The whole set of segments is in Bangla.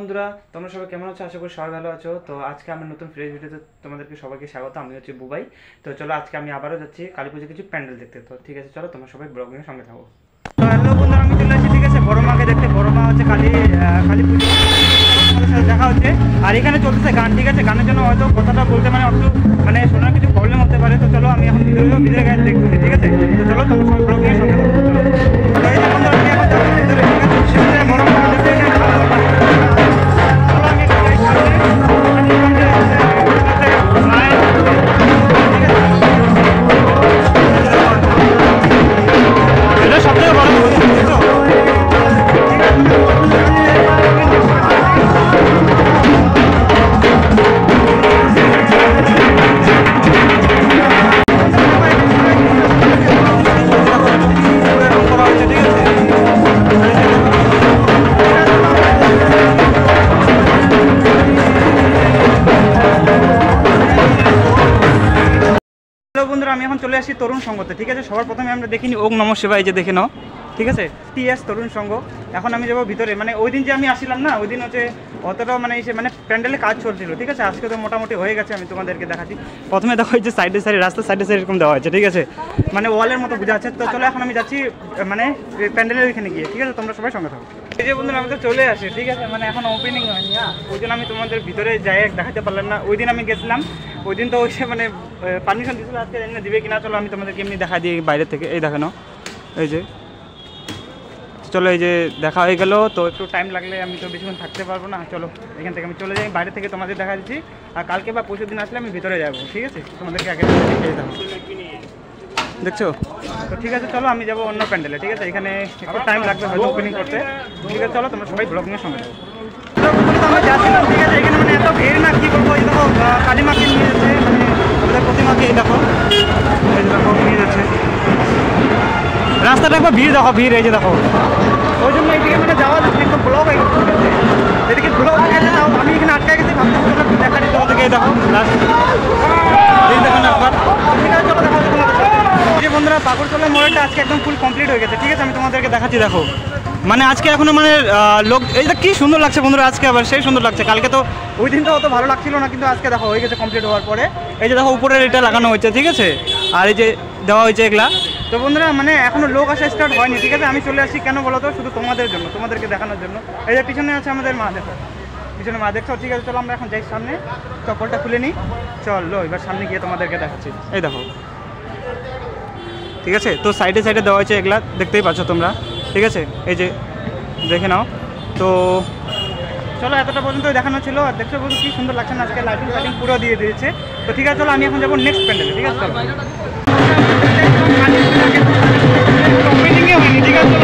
বন্ধুরা, তোমরা সবাই কেমন আছো? আশা করি সবাই ভালো আছো। তো আজকে আমি নতুন ফ্রেশ ভিডিওতে তোমাদেরকে সবাইকে স্বাগত। আমি হচ্ছে বুবাই। তো চলো আজকে আমি আবারও যাচ্ছি কালী পুজো কিছু প্যান্ডেল দেখতে। তো ঠিক আছে, চলো তোমরা সবাই ব্লগিংয়ের সঙ্গে থাকো। তো হ্যালো বন্ধুরা, আমি চলে আসছি, ঠিক আছে, বড় মাকে দেখতে। বড় মা হচ্ছে কালী পুজো, তোমাদের সাথে দেখা হচ্ছে। আর এখানে চলতেছে গান, ঠিক আছে। গানের জন্য হয়তো কথাটা বলতে একটু শোনার কিছু প্রবলেম হতে পারে। তো চলো আমি এখন ভিতরে গান দেখতেছি, ঠিক আছে। তো চলো তোমরা সবাই ব্লগিংয়ের সঙ্গে থাকো। তো এই যে বন্ধুরা, আমি এখন যাচ্ছি ভিতরে, ঠিক আছে। বড় মা বন্ধুরা, আমি এখন চলে আসি তরুণ সংঘতে, ঠিক আছে। সবার প্রথমে আমরা দেখিনি ওম নমঃ শিবায়, যে দেখে নাও, ঠিক আছে। টিএস তরুণ সংঘ। এখন আমি যাবো ভিতরে। ওই দিন যে আমি আসছিলাম না, ওই দিন হচ্ছে অতটাও এসে প্যান্ডেলে কাজ চলছিল, ঠিক আছে। আজকে তো মোটামুটি হয়ে গেছে, আমি তোমাদেরকে দেখাচ্ছি। প্রথমে দেখো এই যে সাইডে সাইডে, রাস্তার সাইডে সাইডে এরকম দেওয়া হয়েছে, ঠিক আছে। ওয়ালের মতো বোঝা আছে। তো চলো এখন আমি যাচ্ছি প্যান্ডেলের ওইখানে গিয়ে, ঠিক আছে। তোমরা সবাই সঙ্গে থাকো। এই যে বন্ধুরা, আমি তো চলে আসি, ঠিক আছে। এখন ওপেনিং হয়নি, ওই জন্য আমি তোমাদের ভিতরে যাই দেখাতে পারলাম না। ওই দিন আমি গেছিলাম, ওই দিন তো ওই পারমিশন দিয়েছিল, আজকে জানি না দিবে কিনা। চলো আমি তোমাদেরকে এমনি দেখা দিই বাইরে থেকে। এই দেখানো, এই যে চলো, এই যে দেখা হয়ে গেল। তো একটু টাইম লাগলে আমি তো বেশিক্ষণ থাকতে পারবো না। চলো এখান থেকে আমি চলে যাই, বাইরে থেকে তোমাদের দেখা দিচ্ছি। আর কালকে বা পরশু দিন আসলে আমি ভিতরে যাবো, ঠিক আছে। তোমাদেরকে আগে দেখিয়ে দেবো, দেখছো। তো ঠিক আছে, চলো আমি যাবো অন্য প্যান্ডেলে, ঠিক আছে। এখানে একটু টাইম লাগবে হয়তো ওপেনিং করতে, ঠিক আছে। চলো তোমরা সবাই ব্লগিংয়ের সঙ্গে যাবো। আমরা যাচ্ছিলাম, ঠিক আছে। এখানে এত ভিড় না, কী বলবো। এই দেখো কালী মাকে নিয়ে যাচ্ছে, আমাদের প্রতিমাকে, এই দেখো, এই দেখো নিয়ে যাচ্ছে। রাস্তাটা একবার ভিড় দেখো, ভিড়, এই যে দেখো। ওই জন্য এইদিকে যাওয়া যাচ্ছে, একটু ব্লগ হয়ে গেছে। এদিকে ব্লগ হয়ে গেছে, তাও আমি এখানে আটকে গেছি, ভাবতেছি দেখা দিতে তোমাদেরকে। এই দেখো এই দেখো না একবার, ঠিক আছে। চলো দেখা যাচ্ছে যে বন্ধুরা, পাকুড়তলা মোড়টা আজকে একদম ফুল কমপ্লিট হয়ে গেছে, ঠিক আছে। আমি তোমাদেরকে দেখাচ্ছি, দেখো। আজকে এখনো লোক, এইটা কি সুন্দর লাগছে বন্ধুরা। আজকে আবার সেই সুন্দর লাগছে। কালকে তো ওই দিন তো অত ভালো লাগছিল না, কিন্তু আজকে দেখো হয়ে গেছে কমপ্লিট হওয়ার পরে। এই যে দেখো উপরের এটা লাগানো হয়েছে, ঠিক আছে। আর এই যে দেওয়া হয়েছে এগুলা। তো বন্ধুরা এখনো লোক আসা স্টার্ট হয়নি, ঠিক আছে। আমি চলে আসি কেন বলো তো, শুধু তোমাদের জন্য, তোমাদেরকে দেখানোর জন্য। এই যে পিছনে আছে আমাদের মা, দেখো পিছনে মা, দেখছো, ঠিক আছে। চলো আমরা এখন যাই সামনে, চপ্পলটা খুলে নিই। চলো এবার সামনে গিয়ে তোমাদেরকে দেখাচ্ছি। এই দেখো, ঠিক আছে। তো সাইডে সাইডে দেওয়া হয়েছে এগুলা, দেখতেই পাচ্ছ তোমরা, ঠিক আছে। এই যে দেখে নাও। তো চলো এতটা পর্যন্ত দেখানো ছিল। আর দেখছো বলুন কি সুন্দর লাগছে না, আজকে লাইটিং ফাইটিং পুরো দিয়ে দিয়েছে। তো ঠিক আছে, চলো আমি এখন যাবো নেক্সট প্যান্ডেলে, ঠিক আছে। চলো ওপেনিংয়ে হয়নি, ঠিক আছে।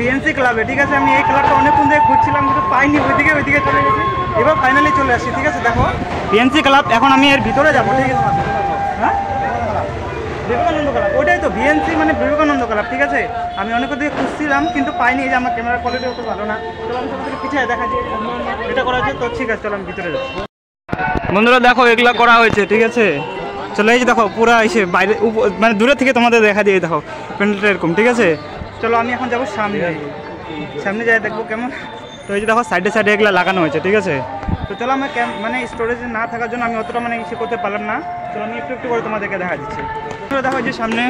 বিএনসি ক্লাবে, ঠিক আছে। আমি এই ক্লাবটা অনেকক্ষণ ধরে খুঁজছিলাম, কিন্তু পাইনি। ওইদিকে চলে গেছি, এবার ফাইনালি চলে আসছি, ঠিক আছে। দেখো বিএনসি ক্লাব। এখন আমি এর ভিতরে যাবো, ঠিক আছে। হ্যাঁ, বিবেকানন্দ ক্লাব, ওইটাই তো বিএনসি, বিবেকানন্দ ক্লাব, ঠিক আছে। আমি অনেক দিকে খুঁজছিলাম কিন্তু পাইনি। এই যে আমার ক্যামেরার কোয়ালিটি অত ভালো না। চলো আমি তোমাদেরকে পিছিয়ে দেখা যায় এটা করা হয়েছে। তো ঠিক আছে, চলো আমি ভিতরে যাচ্ছি। বন্ধুরা দেখো এগুলা করা হয়েছে, ঠিক আছে। চলো এই যে দেখো পুরা এসে বাইরে দূরে থেকে তোমাদের দেখা দিয়ে দেখো প্যান্ডেলটা এরকম, ঠিক আছে। চলো আমি এখন যাবো সামনে যাই, দেখবো কেমন। তো এই যে দেখো সাইডে সাইডে এগুলো লাগানো হয়েছে, ঠিক আছে। তো চলো আমার স্টোরেজে না থাকার জন্য আমি অতটা ইসে করতে পারলাম না। চলো আমি একটু করে তোমাদেরকে দেখা দিচ্ছি। দেখো যে সামনে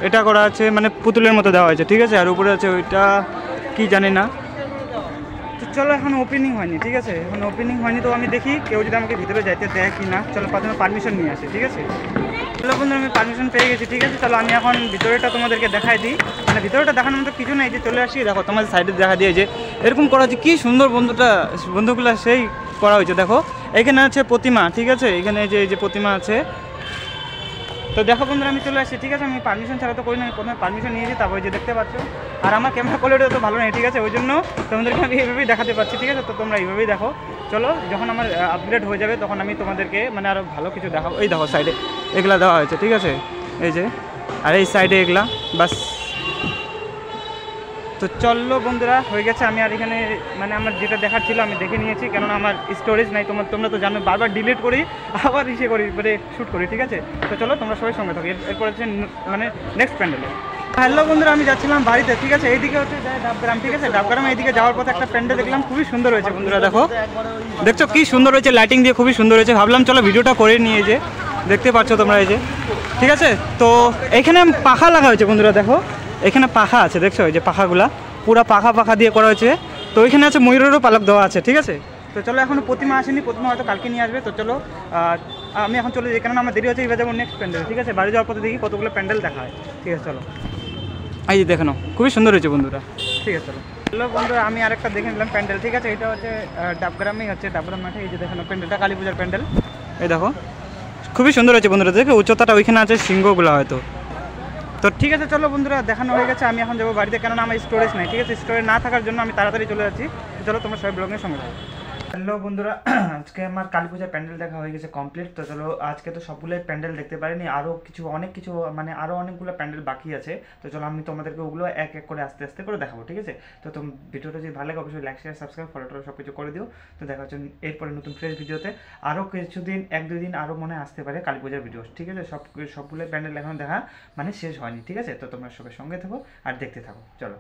এটা করা আছে, পুতুলের মতো দেওয়া হয়েছে, ঠিক আছে। আর উপরে আছে ওইটা কি জানি না। তো চলো এখন ওপেনিং হয়নি, ঠিক আছে। এখন ওপেনিং হয়নি, তো আমি দেখি কেউ যদি আমাকে ভিতরে যাইতে দেয় কি না। চলো প্রথমে পারমিশন নিয়ে আসি, ঠিক আছে। চলো বন্ধু, আমি পারমিশন পেয়ে গেছি, ঠিক আছে। চলো আমি এখন ভিতরেটা তোমাদেরকে দেখাই দিই। ভিতরেটা দেখানোর মতো কিছু নেই, যে চলে আসি। দেখো তোমাদের সাইডে দেখা দিয়ে যে এরকম করা হচ্ছে, কি সুন্দর বন্ধুগুলো সেই করা হয়েছে। দেখো এখানে আছে প্রতিমা, ঠিক আছে। এখানে এই যে প্রতিমা আছে, তো দেখো বন্ধুরা আমি চলে আসছি, ঠিক আছে। আমি পারমিশন ছাড়া তো করি না, আমি প্রথমে পারমিশন নিয়েছি, তারপর যে দেখতে পাচ্ছ। আর আমার ক্যামেরা কোয়ালিটি তো ভালো নেই, ঠিক আছে, ওই জন্য তোমাদেরকে আমি এইভাবেই দেখাতে পারছি, ঠিক আছে। তো তোমরা এইভাবেই দেখো। চলো যখন আমার আপগ্রেড হয়ে যাবে তখন আমি তোমাদেরকে মানে আরও ভালো কিছু দেখাবো। এই দেখো সাইডে এগুলা দেওয়া হয়েছে, ঠিক আছে, এই যে, আর এই সাইডে এগুলা বাস। তো চলো বন্ধুরা হয়ে গেছে। আমি আর এখানে মানে আমার যেটা দেখার ছিল আমি দেখে নিয়েছি, কেননা আমার স্টোরেজ নাই। তোমরা তো জানো বারবার ডিলিট করি, আবার ইসে করি, মানে শ্যুট করি, ঠিক আছে। তো চলো তোমরা সবাই সঙ্গে থাকো। এরপর হচ্ছে মানে নেক্সট প্যান্ডেলে। হ্যালো বন্ধুরা, আমি যাচ্ছিলাম বাড়িতে, ঠিক আছে। এইদিকে হচ্ছে যায় ডাবগ্রাম, ঠিক আছে। ডাবগ্রামে এইদিকে যাওয়ার পথে একটা প্যান্ডেল দেখলাম, খুবই সুন্দর হয়েছে বন্ধুরা। দেখো, দেখছো কি সুন্দর হয়েছে, লাইটিং দিয়ে খুবই সুন্দর হয়েছে। ভাবলাম চলো ভিডিওটা করে নিয়ে, যে দেখতে পাচ্ছ তোমরা, এই যে, ঠিক আছে। তো এইখানে পাখা লাগা হয়েছে বন্ধুরা, দেখো এখানে পাখা আছে, দেখছো এই যে পাখাগুলা পুরা পাখা দিয়ে করা হয়েছে। তো ওইখানে আছে ময়ূরেরও পালক দেওয়া আছে, ঠিক আছে। তো চলো, এখনো প্রতিমা আসেনি, প্রতিমা হয়তো কালকে নিয়ে আসবে। তো চলো আমি এখন চলে যাই, কেননা আমার দেরি হচ্ছে। এবার যাবো নেক্সট প্যান্ডেল, ঠিক আছে। বাড়ি যাওয়ার পথে দেখি কতগুলো প্যান্ডেল দেখা হয়, ঠিক আছে। চলো, এই যে দেখে নাও, খুবই সুন্দর হয়েছে বন্ধুরা, ঠিক আছে। চলো হ্যালো বন্ধুরা, আমি আরেকটা দেখে নিলাম প্যান্ডেল, ঠিক আছে। এটা হচ্ছে ডাবগ্রামেই হচ্ছে, ডাবগ্রাম মাঠে। এই যে দেখে নাও প্যান্ডেলটা, কালী পূজার প্যান্ডেল। এই দেখো খুবই সুন্দর হয়েছে বন্ধুরা, দেখো উচ্চতাটা ওইখানে আছে, সিংহগুলো হয়তো। তো ঠিক আছে চলো বন্ধুরা, দেখানো হয়ে গেছে। আমি এখন যাবো বাড়িতে, কেননা আমার স্টোরেজ নাই, ঠিক আছে। স্টোরেজ না থাকার জন্য আমি তাড়াতাড়ি চলে যাচ্ছি। তো চলো তোমরা সবাই ব্লগের সঙ্গে থাকো। হ্যালো বন্ধুরা, আজকে আমার কালী পূজার প্যান্ডেল দেখা হয়ে গেছে কমপ্লিট। তো চলো, আজকে তো সবগুলোই প্যান্ডেল দেখতে পারিনি, আরও অনেক কিছু মানে আরও অনেকগুলো প্যান্ডেল বাকি আছে। তো চলো আমি তোমাদেরকে ওগুলো এক এক করে আস্তে আস্তে করে দেখাবো, ঠিক আছে। তো ভিডিওটা যদি ভালো লাগে অবশ্যই লাইক শেয়ার সাবস্ক্রাইব ফলো সব কিছু করে দিও। তো দেখা হচ্ছে এরপরে নতুন ফ্রেশ ভিডিওতে। আরও কিছুদিন 1-2 দিন আরও মনে আসতে পারে কালী পূজার ভিডিও, ঠিক আছে। সবগুলো প্যান্ডেল এখন দেখা মানে শেষ হয়নি, ঠিক আছে। তো তোমরা সবাই সঙ্গে থাকো আর দেখতে থাকো, চলো।